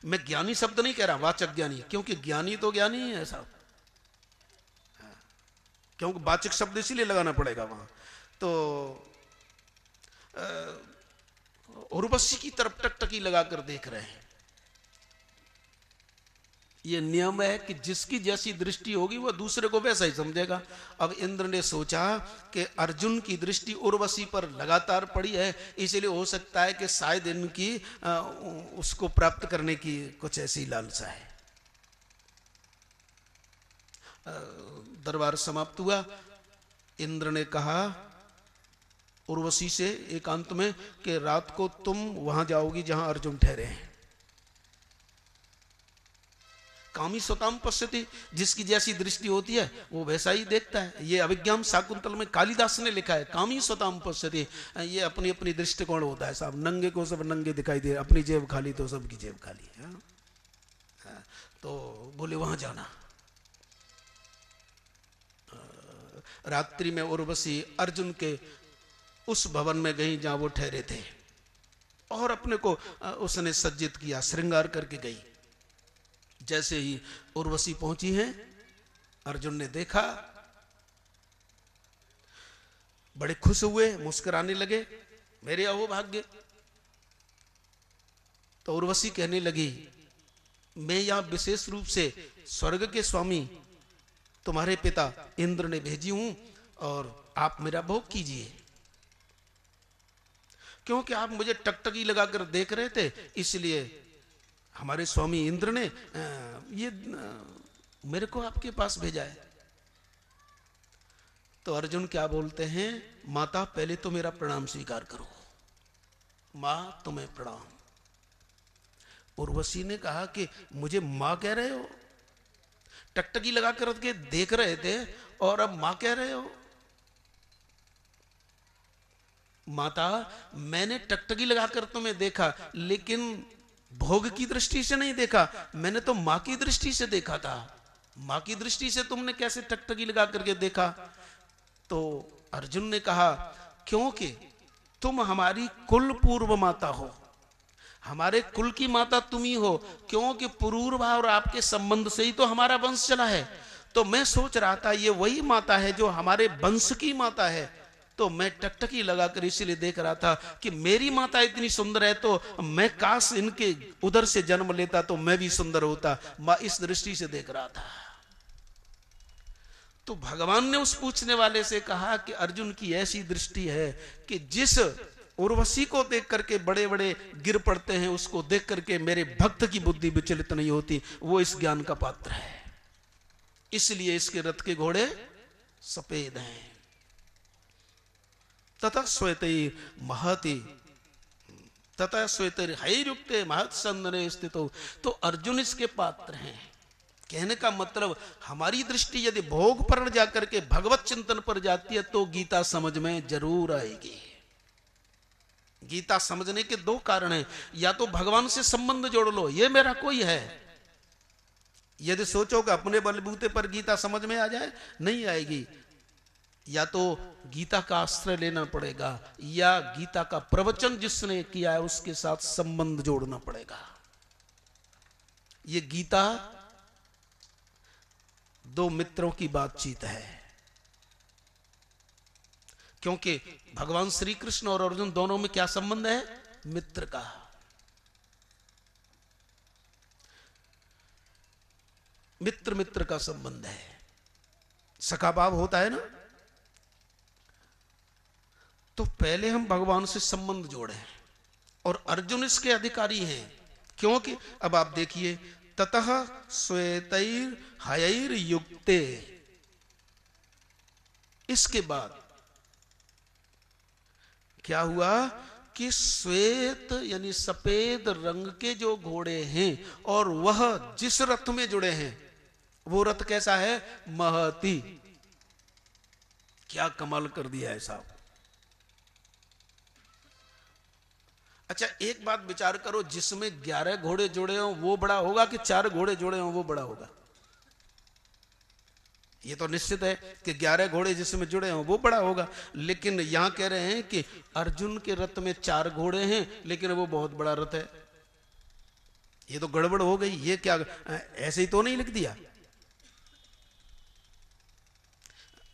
मैं ज्ञानी शब्द नहीं कह रहा, वाचक ज्ञानी, क्योंकि ज्ञानी तो ज्ञानी ही है साहब, क्योंकि वाचक शब्द इसीलिए लगाना पड़ेगा वहां। तो उर्वशी की तरफ टकटकी लगाकर देख रहे हैं। ये नियम है कि जिसकी जैसी दृष्टि होगी वह दूसरे को वैसा ही समझेगा। अब इंद्र ने सोचा कि अर्जुन की दृष्टि उर्वशी पर लगातार पड़ी है, इसलिए हो सकता है कि शायद इनकी उसको प्राप्त करने की कुछ ऐसी लालसा है। दरबार समाप्त हुआ। इंद्र ने कहा उर्वशी से एकांत में कि रात को तुम वहां जाओगी जहां अर्जुन ठहरे हैं। कामी स्वताम पश्यति, जिसकी जैसी दृष्टि होती है वो वैसा ही देखता है। ये अभिज्ञान शाकुंतल में कालिदास ने लिखा है, कामी स्वताम पश्यति। ये अपनी अपनी दृष्टिकोण होता है साहब, नंगे को सब नंगे दिखाई दे, अपनी जेब खाली तो सबकी जेब खाली है। तो बोले वहां जाना। रात्रि में उर्वशी अर्जुन के उस भवन में गई जहां वो ठहरे थे, और अपने को उसने सज्जित किया, श्रृंगार करके गई। जैसे ही उर्वशी पहुंची है, अर्जुन ने देखा, बड़े खुश हुए, मुस्कुराने लगे, मेरे अहोभाग्य। तो उर्वशी कहने लगी, मैं यहां विशेष रूप से स्वर्ग के स्वामी तुम्हारे पिता इंद्र ने भेजी हूं, और आप मेरा भोग कीजिए। क्योंकि आप मुझे टकटकी लगाकर देख रहे थे, इसलिए हमारे स्वामी इंद्र ने ये मेरे को आपके पास भेजा है। तो अर्जुन क्या बोलते हैं, माता पहले तो मेरा प्रणाम स्वीकार करो। मां तुम्हें प्रणाम। उर्वशी ने कहा कि मुझे मां कह रहे हो? टकटकी लगा कर के देख रहे थे और अब मां कह रहे हो? माता, मैंने टकटकी लगाकर तुम्हें देखा, लेकिन भोग की दृष्टि से नहीं देखा, मैंने तो मां की दृष्टि से देखा था। मां की दृष्टि से तुमने कैसे टकटकी लगा करके देखा? तो अर्जुन ने कहा, क्योंकि तुम हमारी कुल पूर्व माता हो, हमारे कुल की माता तुम ही हो। क्योंकि पूर्वा और आपके संबंध से ही तो हमारा वंश चला है। तो मैं सोच रहा था ये वही माता है जो हमारे वंश की माता है। तो मैं टकटकी लगाकर इसीलिए देख रहा था कि मेरी माता इतनी सुंदर है, तो मैं काश इनके उधर से जन्म लेता तो मैं भी सुंदर होता। मां इस दृष्टि से देख रहा था। तो भगवान ने उस पूछने वाले से कहा कि अर्जुन की ऐसी दृष्टि है कि जिस उर्वशी को देख करके बड़े बड़े गिर पड़ते हैं, उसको देख करके मेरे भक्त की बुद्धि विचलित नहीं होती, वो इस ज्ञान का पात्र है। इसलिए इसके रथ के घोड़े सफेद हैं। तथा श्वेतैर महति, तथा श्वेतैर हैरुक्ते महत् सन्दने स्थितो। तो अर्जुन इसके पात्र हैं। कहने का मतलब, हमारी दृष्टि यदि भोग पर जाकर के भगवत चिंतन पर जाती है तो गीता समझ में जरूर आएगी। गीता समझने के दो कारण हैं, या तो भगवान से संबंध जोड़ लो, ये मेरा कोई है। यदि सोचो कि अपने बलबूते पर गीता समझ में आ जाए, नहीं आएगी। या तो गीता का आश्रय लेना पड़ेगा, या गीता का प्रवचन जिसने किया है उसके साथ संबंध जोड़ना पड़ेगा। ये गीता दो मित्रों की बातचीत है, क्योंकि भगवान श्री कृष्ण और अर्जुन दोनों में क्या संबंध है? मित्र का। मित्र मित्र का संबंध है, सखा भाव होता है ना। तो पहले हम भगवान से संबंध जोड़े, और अर्जुन इसके अधिकारी हैं। क्योंकि अब आप देखिए, ततः श्वेतैर हयैर युक्ते, इसके बाद क्या हुआ कि श्वेत यानी सफेद रंग के जो घोड़े हैं, और वह जिस रथ में जुड़े हैं वो रथ कैसा है? महति। क्या कमाल कर दिया है साहब। अच्छा, एक बात विचार करो, जिसमें 11 घोड़े जुड़े हों वो बड़ा होगा कि 4 घोड़े जुड़े हों वो बड़ा होगा? ये तो निश्चित है कि 11 घोड़े जिसमें जुड़े हों वो बड़ा होगा। लेकिन यहां कह रहे हैं कि अर्जुन के रथ में 4 घोड़े हैं, लेकिन वो बहुत बड़ा रथ है। ये तो गड़बड़ हो गई, ये क्या ऐसे ही तो नहीं लिख दिया।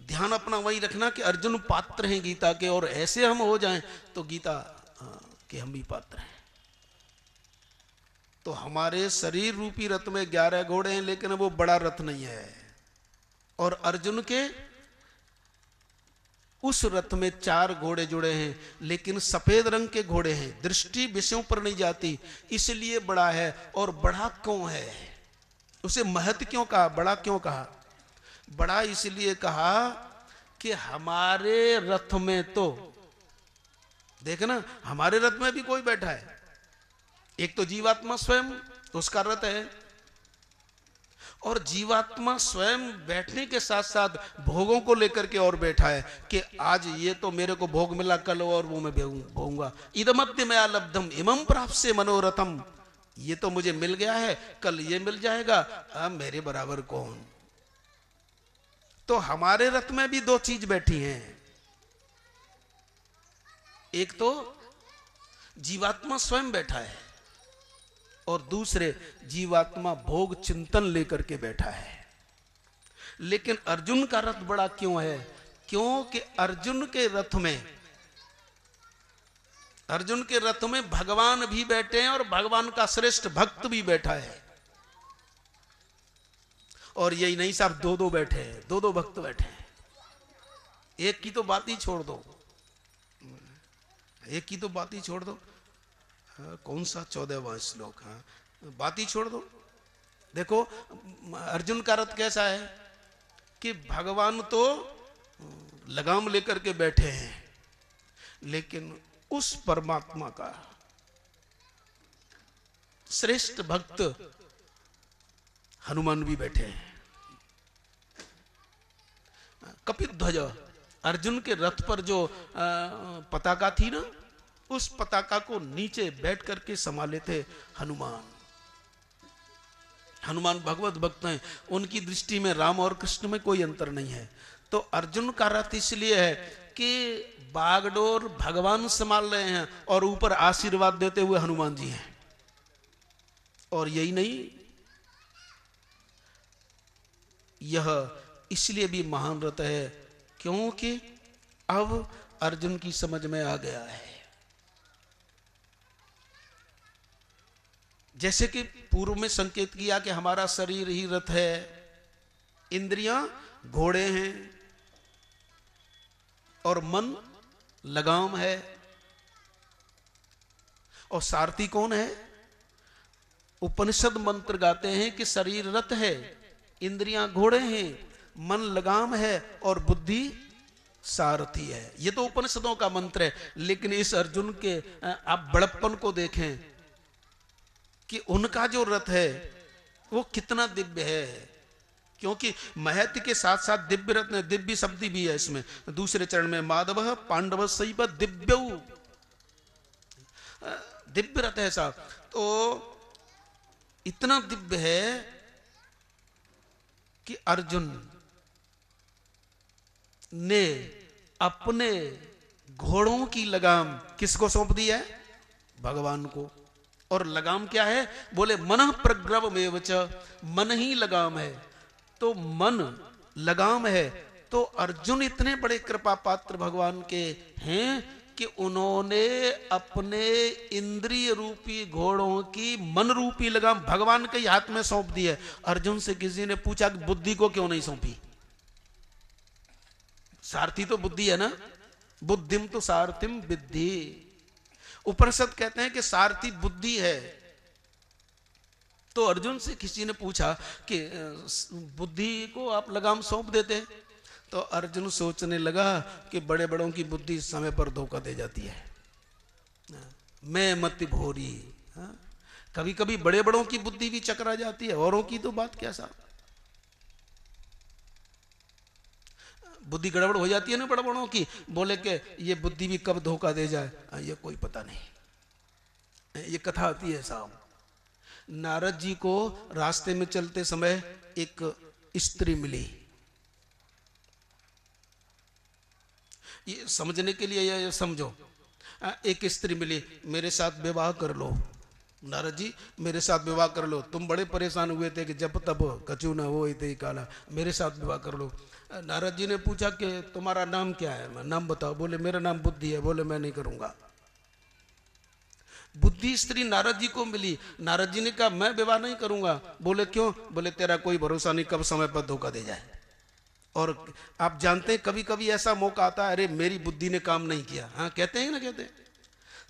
ध्यान अपना वही रखना कि अर्जुन पात्र हैं गीता के, और ऐसे हम हो जाएं तो गीता के हम भी पात्र हैं। तो हमारे शरीर रूपी रथ में 11 घोड़े हैं, लेकिन वो बड़ा रथ नहीं है। और अर्जुन के उस रथ में 4 घोड़े जुड़े हैं, लेकिन सफेद रंग के घोड़े हैं। दृष्टि विषयों पर नहीं जाती, इसलिए बड़ा है। और बड़ा क्यों है, उसे महत क्यों कहा, बड़ा क्यों कहा? बड़ा इसलिए कहा कि हमारे रथ में तो देखना, हमारे रथ में भी कोई बैठा है। एक तो जीवात्मा स्वयं, उसका रथ है, और जीवात्मा स्वयं बैठने के साथ साथ भोगों को लेकर के और बैठा है कि आज ये तो मेरे को भोग मिला, कल और वो मैं भोगूंगा। इदमद्य मया लब्धम इमं प्राप्स्ये मनोरथम, ये तो मुझे मिल गया है, कल ये मिल जाएगा, मेरे बराबर कौन। तो हमारे रथ में भी 2 चीज बैठी हैं। एक तो जीवात्मा स्वयं बैठा है, और दूसरे जीवात्मा भोग चिंतन लेकर के बैठा है। लेकिन अर्जुन का रथ बड़ा क्यों है? क्योंकि अर्जुन के रथ में भगवान भी बैठे हैं, और भगवान का श्रेष्ठ भक्त भी बैठा है। और यही नहीं साहब, 2-2 बैठे हैं, 2-2 भक्त बैठे हैं। एक की तो बात ही छोड़ दो, एक की तो बात ही छोड़ दो। कौन सा 14वां श्लोक, बात ही छोड़ दो। देखो अर्जुन का रथ कैसा है कि भगवान तो लगाम लेकर के बैठे हैं, लेकिन उस परमात्मा का श्रेष्ठ भक्त हनुमान भी बैठे हैं। कपिध्वज, अर्जुन के रथ पर जो पताका थी ना, उस पताका को नीचे बैठ करके संभाले थे हनुमान। हनुमान भगवत भक्त हैं, उनकी दृष्टि में राम और कृष्ण में कोई अंतर नहीं है। तो अर्जुन का रथ इसलिए है कि बागडोर भगवान संभाल रहे हैं, और ऊपर आशीर्वाद देते हुए हनुमान जी हैं। और यही नहीं, यह इसलिए भी महान रथ है क्योंकि अब अर्जुन की समझ में आ गया है। जैसे कि पूर्व में संकेत किया कि हमारा शरीर ही रथ है, इंद्रियां घोड़े हैं, और मन लगाम है, और सारथी कौन है? उपनिषद मंत्र गाते हैं कि शरीर रथ है, इंद्रियां घोड़े हैं, मन लगाम है, और बुद्धि सारथी है। ये तो उपनिषदों का मंत्र है। लेकिन इस अर्जुन के आप बड़प्पन को देखें कि उनका जो रथ है वो कितना दिव्य है। क्योंकि महत्व के साथ साथ दिव्य रत्न, दिव्य शब्द भी है इसमें। दूसरे चरण में माधव पांडव सैव दिव्यौ, दिव्य रथ है साहब। तो इतना दिव्य है कि अर्जुन ने अपने घोड़ों की लगाम किसको सौंप दी है? भगवान को। और लगाम क्या है? बोले मन प्रग्रवमेव च, मन ही लगाम है। तो मन लगाम है। तो अर्जुन इतने बड़े कृपा पात्र भगवान के हैं कि उन्होंने अपने इंद्रिय रूपी घोड़ों की मन रूपी लगाम भगवान के हाथ में सौंप दी है। अर्जुन से किसी ने पूछा कि बुद्धि को क्यों नहीं सौंपी? सारथी तो बुद्धि है ना, बुद्धिम तो सारथिम विद्धि। उपनिषद कहते हैं कि सारथी बुद्धि है। तो अर्जुन से किसी ने पूछा कि बुद्धि को आप लगाम सौंप देते? तो अर्जुन सोचने लगा कि बड़े बड़ों की बुद्धि समय पर धोखा दे जाती है। मैं मति भोरी, कभी कभी बड़े बड़ों की बुद्धि भी चकरा जाती है, औरों की तो बात क्या साहब। बुद्धि गड़बड़ हो जाती है ना बड़े बड़ों की। बोले कि ये बुद्धि भी कब धोखा दे जाए ये कोई पता नहीं। ये कथा आती है साहब, नारद जी को रास्ते में चलते समय एक स्त्री मिली। ये समझने के लिए ये समझो, एक स्त्री मिली, मेरे साथ विवाह कर लो। नारद जी मेरे साथ विवाह कर लो, तुम बड़े परेशान हुए थे कि जब तब कछु न हो ते काला, मेरे साथ विवाह कर लो। नारद जी ने पूछा कि तुम्हारा नाम क्या है, नाम बताओ। बोले मेरा नाम बुद्धि है। बोले मैं नहीं करूंगा। बुद्धि स्त्री नारद जी को मिली। नारद जी ने कहा मैं विवाह नहीं करूंगा। बोले क्यों? बोले तेरा कोई भरोसा नहीं, कब समय पर धोखा दे जाए। और आप जानते हैं कभी कभी ऐसा मौका आता है, अरे मेरी बुद्धि ने काम नहीं किया। हाँ कहते हैं ना, कहते हैं।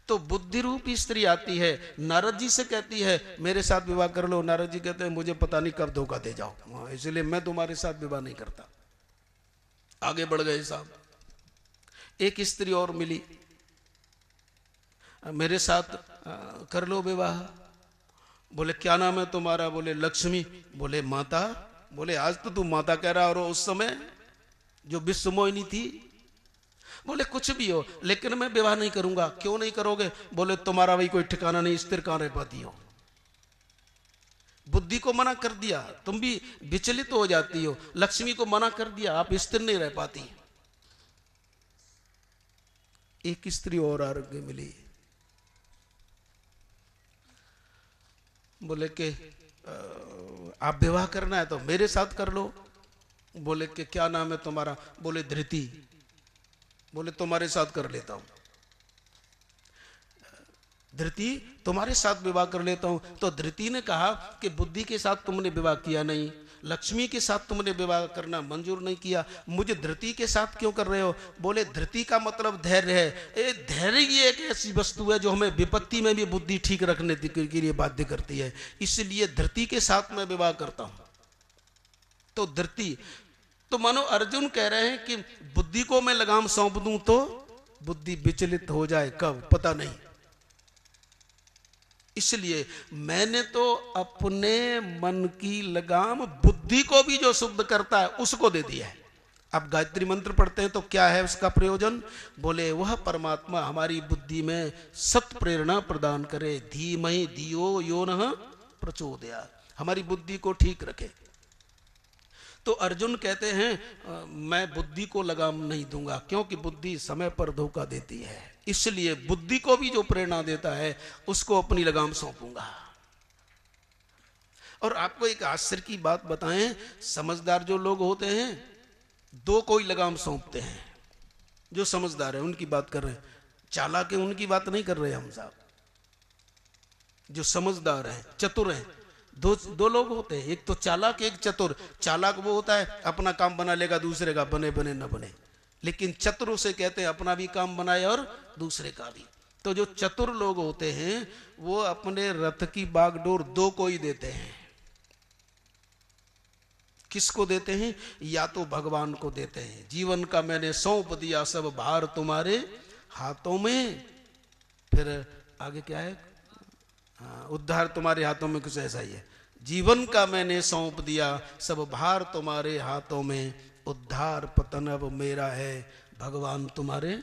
तो बुद्धि रूपी स्त्री आती है, नारद जी से कहती है मेरे साथ विवाह कर लो। नारद जी कहते हैं मुझे पता नहीं कब धोखा दे जाओ, इसलिए मैं तुम्हारे साथ विवाह नहीं करता। आगे बढ़ गए साहब। एक स्त्री और मिली, मेरे साथ कर लो विवाह। बोले क्या नाम है तुम्हारा? बोले लक्ष्मी। बोले माता? बोले आज तो तू माता कह रहा, और उस समय जो विश्व मोहिनी थी। बोले कुछ भी हो, लेकिन मैं विवाह नहीं करूंगा। क्यों नहीं करोगे? बोले तुम्हारा भाई कोई ठिकाना नहीं, स्थिर कहां रह पाती हो। बुद्धि को मना कर दिया, तुम भी विचलित हो जाती हो। लक्ष्मी को मना कर दिया, आप स्थिर नहीं रह पाती। एक स्त्री और आरोग्य मिली। बोले कि आप विवाह करना है तो मेरे साथ कर लो। बोले कि क्या नाम है तुम्हारा? बोले धृति। बोले तुम्हारे साथ कर लेता हूं। धृति तुम्हारे साथ विवाह कर लेता हूं। तो धृति ने कहा कि बुद्धि के साथ तुमने विवाह किया नहीं, लक्ष्मी के साथ तुमने विवाह करना मंजूर नहीं किया, मुझे धृति के साथ क्यों कर रहे हो? बोले धृति का मतलब धैर्य है। धैर्य ये एक ऐसी वस्तु है जो हमें विपत्ति में भी बुद्धि ठीक रखने के लिए बाध्य करती है, इसलिए धृति के साथ मैं विवाह करता हूं। तो धृति, तो मानो अर्जुन कह रहे हैं कि बुद्धि को मैं लगाम सौंप दूं तो बुद्धि विचलित हो जाए, कब पता नहीं। इसलिए मैंने तो अपने मन की लगाम बुद्धि को भी जो शुद्ध करता है उसको दे दिया है। अब गायत्री मंत्र पढ़ते हैं तो क्या है उसका प्रयोजन? बोले वह परमात्मा हमारी बुद्धि में सत प्रेरणा प्रदान करे, धीमहि धियो यो नः प्रचोदयात्, हमारी बुद्धि को ठीक रखे। तो अर्जुन कहते हैं मैं बुद्धि को लगाम नहीं दूंगा, क्योंकि बुद्धि समय पर धोखा देती है, इसलिए बुद्धि को भी जो प्रेरणा देता है उसको अपनी लगाम सौंपूंगा। और आपको एक आश्चर्य की बात बताएं, समझदार जो लोग होते हैं दो कोई लगाम सौंपते हैं। जो समझदार है उनकी बात कर रहे हैं, चालाक है उनकी बात नहीं कर रहे हम साहब। जो समझदार है, चतुर है, दो लोग होते हैं, एक तो चालाक एक चतुर। चालाक वो होता है अपना काम बना लेगा, दूसरे का बने बने न बने, लेकिन चतुर उसे कहते हैं अपना भी काम बनाए और दूसरे का भी। तो जो चतुर लोग होते हैं वो अपने रथ की बागडोर दो को ही देते हैं। किसको देते हैं? या तो भगवान को देते हैं, जीवन का मैंने सौंप दिया सब भार तुम्हारे हाथों में। फिर आगे क्या है? उद्धार तुम्हारे हाथों में, कुछ ऐसा ही है। जीवन का मैंने सौंप दिया सब भार तुम्हारे हाथों में, उद्धार पतन अब मेरा है भगवान तुम्हारे।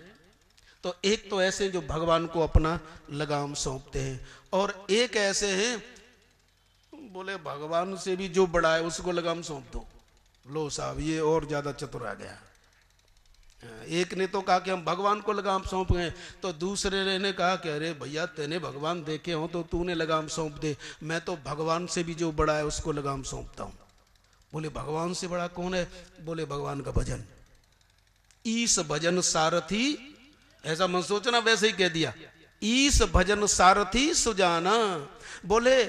तो एक तो ऐसे जो भगवान को अपना लगाम सौंपते हैं, और एक ऐसे हैं बोले भगवान से भी जो बड़ा है उसको लगाम सौंप दो। लो साहब ये और ज्यादा चतुर आ गया। एक ने तो कहा कि हम भगवान को लगाम सौंप गए, तो दूसरे ने कहा कि अरे भैया तेने भगवान देखे हो तो तूने लगाम सौंप दे, मैं तो भगवान से भी जो बड़ा है उसको लगाम सौंपता हूं। बोले भगवान से बड़ा कौन है? बोले भगवान का भजन। ईस भजन सारथी, ऐसा मत सोचना वैसे ही कह दिया, ईस भजन सारथी सुजाना। बोले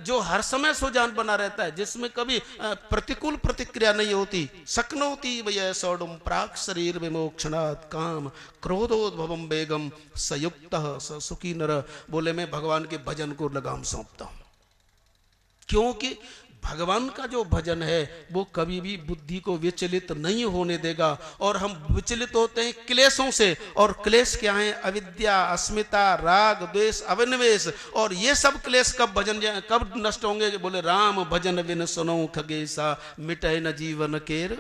जो हर समय सुजान बना रहता है, जिसमें कभी प्रतिकूल प्रतिक्रिया नहीं होती। शक्नोति वै सौडुम प्राक शरीर विमोक्षणात् काम क्रोधोद्भवम बेगम सयुक्तः स सुखी नर। बोले मैं भगवान के भजन को लगाम सौंपता हूं, क्योंकि भगवान का जो भजन है वो कभी भी बुद्धि को विचलित नहीं होने देगा। और हम विचलित होते हैं क्लेशों से, और क्लेश क्या है? अविद्या, अस्मिता, राग, द्वेष, अविनिवेश। और ये सब क्लेश कब नष्ट होंगे? बोले राम भजन बिन सुनो खगेसा, मिटे न जीवन केर